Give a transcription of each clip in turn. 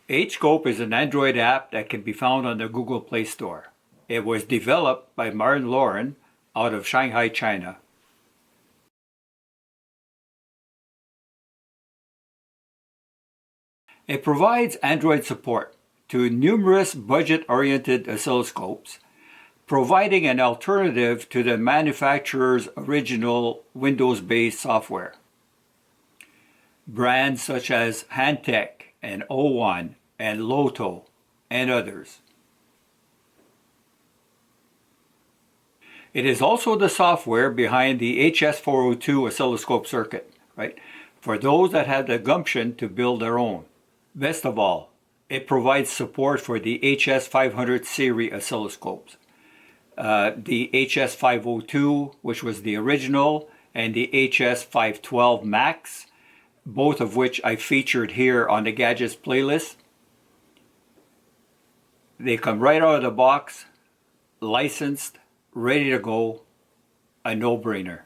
HScope is an Android app that can be found on the Google Play Store. It was developed by Martin Lauren out of Shanghai, China. It provides Android support to numerous budget-oriented oscilloscopes, providing an alternative to the manufacturer's original Windows-based software. Brands such as Handtech and O1 and Loto and others. It is also the software behind the HS402 oscilloscope circuit, right? For those that have the gumption to build their own. Best of all, it provides support for the HS500 series oscilloscopes. The HS502, which was the original, and the HS512 Max, both of which I featured here on the Gadgets playlist. They come right out of the box, licensed, ready to go, a no-brainer.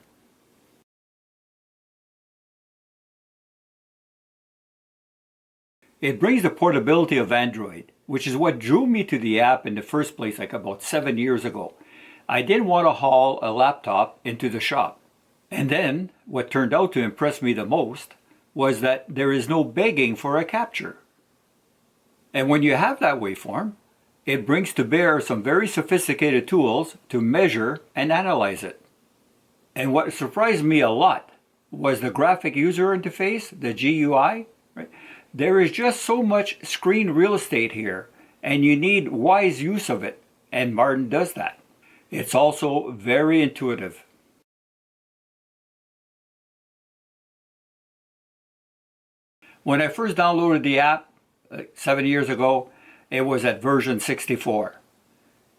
It brings the portability of Android, which is what drew me to the app in the first place, like about 7 years ago. I didn't want to haul a laptop into the shop. And then, what turned out to impress me the most was that there is no begging for a capture. And when you have that waveform, it brings to bear some very sophisticated tools to measure and analyze it. And what surprised me a lot was the graphic user interface, the GUI. Right? There is just so much screen real estate here, and you need wise use of it, and Martin does that. It's also very intuitive. When I first downloaded the app 7 years ago, it was at version 64.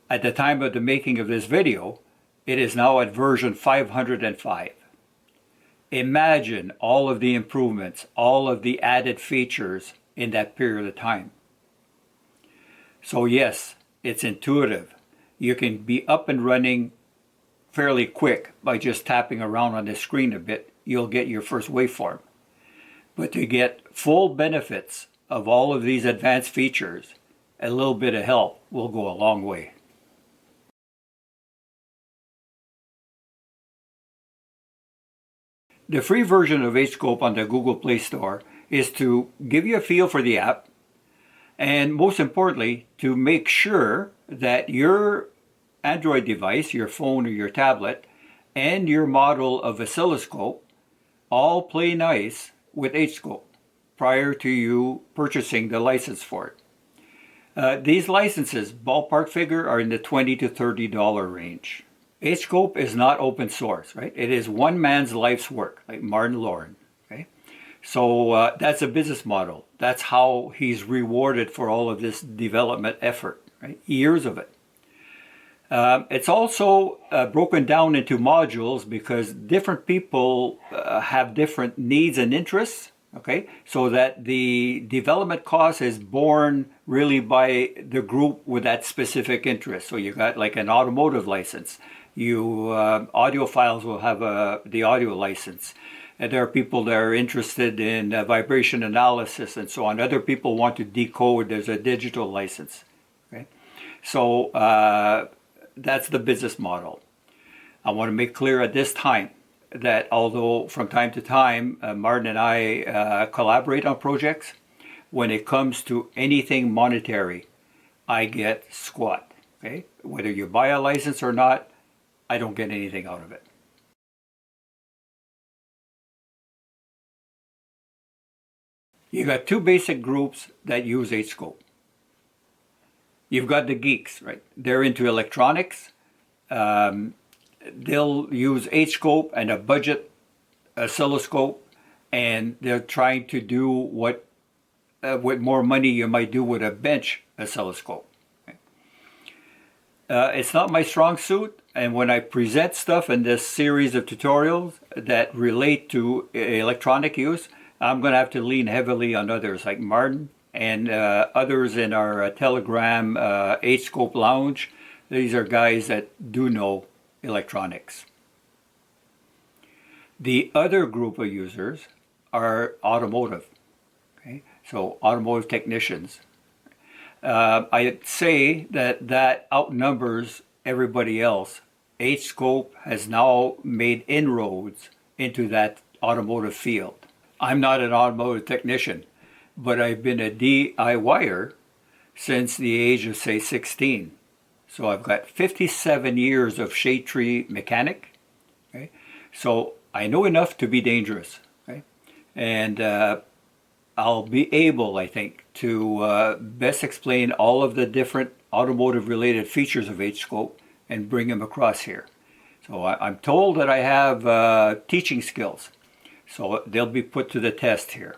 At the time of the making of this video, it is now at version 505. Imagine all of the improvements, all of the added features in that period of time. So yes, it's intuitive. You can be up and running fairly quick by just tapping around on the screen a bit. You'll get your first waveform. But to get full benefits of all of these advanced features, a little bit of help will go a long way. The free version of HScope on the Google Play Store is to give you a feel for the app, and most importantly, to make sure that your Android device, your phone or your tablet, and your model of oscilloscope all play nice with HScope prior to you purchasing the license for it. These licenses, ballpark figure, are in the $20 to $30 range. HScope is not open source, right? It is one man's life's work, like Martin Lauren, okay? So that's a business model. That's how he's rewarded for all of this development effort, right? Years of it. It's also broken down into modules because different people have different needs and interests, okay? So that the development cost is borne really by the group with that specific interest. So you got like an automotive license. Audiophiles will have the audio license. And there are people that are interested in vibration analysis and so on. Other people want to decode. There's a digital license, okay? So that's the business model. I want to make clear at this time that although from time to time Martin and I collaborate on projects, when it comes to anything monetary, I get squat. Okay? Whether you buy a license or not, I don't get anything out of it. You got two basic groups that use HScope. You've got the geeks, right? They're into electronics. They'll use HScope and a budget oscilloscope, and they're trying to do what with more money you might do with a bench oscilloscope. Okay? It's not my strong suit, and when I present stuff in this series of tutorials that relate to electronic use, I'm going to have to lean heavily on others like Martin and others in our Telegram HScope Lounge. These are guys that do know electronics. The other group of users are automotive. Okay? So automotive technicians, I'd say that outnumbers everybody else. HScope has now made inroads into that automotive field. I'm not an automotive technician, but I've been a DIYer since the age of, say, 16. So I've got 57 years of shade tree mechanic. Okay? So I know enough to be dangerous. Okay? And I'll be able, I think, to best explain all of the different automotive related features of HScope and bring them across here. So I'm told that I have teaching skills. So they'll be put to the test here.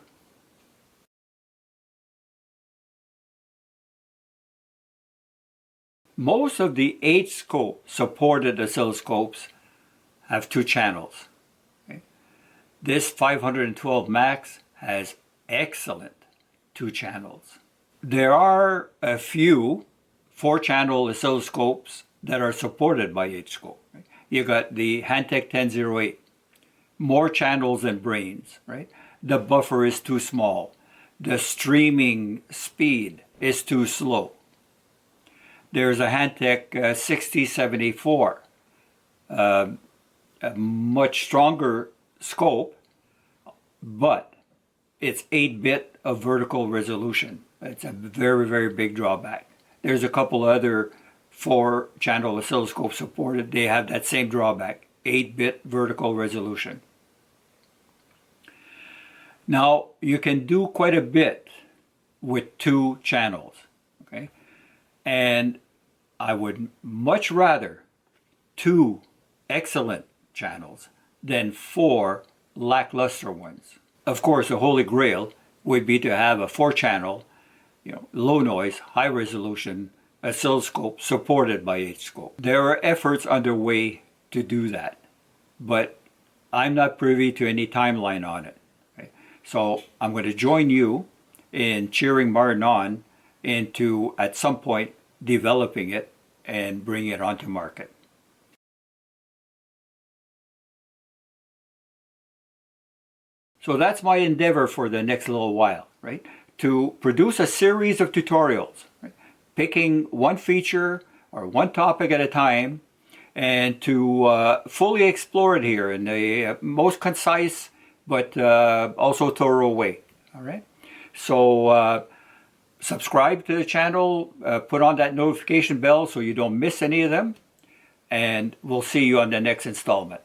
Most of the HScope supported oscilloscopes have two channels. Okay? This 512 Max has excellent two channels. There are a few 4-channel oscilloscopes that are supported by HScope. Right? You got the Handtech 1008, more channels than brains, right? The buffer is too small. The streaming speed is too slow. There's a Handtech 6074, a much stronger scope, but it's 8-bit of vertical resolution. It's a very, very big drawback. There's a couple other 4-channel oscilloscopes supported. They have that same drawback, 8-bit vertical resolution. Now, you can do quite a bit with 2 channels, okay? And I would much rather 2 excellent channels than 4 lackluster ones. Of course, the holy grail would be to have a 4-channel, low noise, high resolution oscilloscope supported by HScope. There are efforts underway to do that, but I'm not privy to any timeline on it. Okay? So I'm going to join you in cheering Martin on into, at some point, developing it and bringing it onto market. So that's my endeavor for the next little while, right? To produce a series of tutorials, right? Picking one feature or one topic at a time, and to fully explore it here in the most concise but also thorough way. All right. So subscribe to the channel, put on that notification bell so you don't miss any of them, and we'll see you on the next installment.